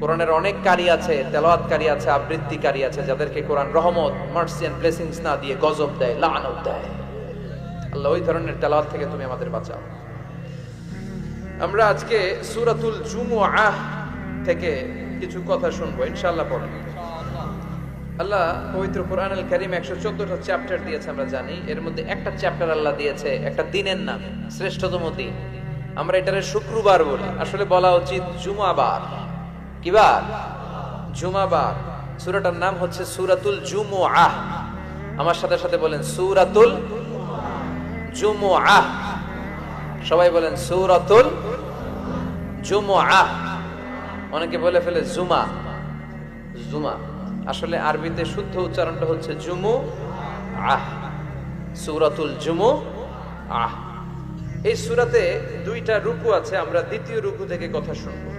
কোরআনের অনেক কারি আছে, তেলাওয়াতকারী আছে, আবৃত্তিকারী আছে, যাদেরকে কোরআন রহমত, মার্সি এন্ড ব্লেসিংস না দিয়ে গজব দেয়, লানত দেয়। আল্লাহ ওই ধরনের তেলাওয়াত থেকে তুমি আমাদের বাঁচাও। আমরা আজকে সূরাতুল জুমুআহ থেকে কিছু কথা শুনবো ইনশাআল্লাহ। পড়েন। আল্লাহ পবিত্র কোরআনুল কারীম 114টা চ্যাপ্টার দিয়েছে, আমরা জানি। এর মধ্যে একটা চ্যাপ্টার আল্লাহ দিয়েছে একটা দিনের নাম, শ্রেষ্ঠতম দিন। আমরা এটারে শুক্রবার বলি, আসলে বলা উচিত জুমাবার। কি বার? জুমাবার। সূরাটার নাম হচ্ছে সূরাতুল জুমুআহ। আমার সাথে সাথে বলেন সূরাতুল জুমুআহ। সবাই বলেন সূরাতুল জুমুআহ। অনেকে বলে ফেলে জুমা, জুমা। আসলে আরবিতে শুদ্ধ উচ্চারণটা হচ্ছে জুমুআহ, সূরাতুল জুমুআহ। এই সূরাতে দুইটা রুকু আছে, আমরা দ্বিতীয় রুকু থেকে কথা শুনবো।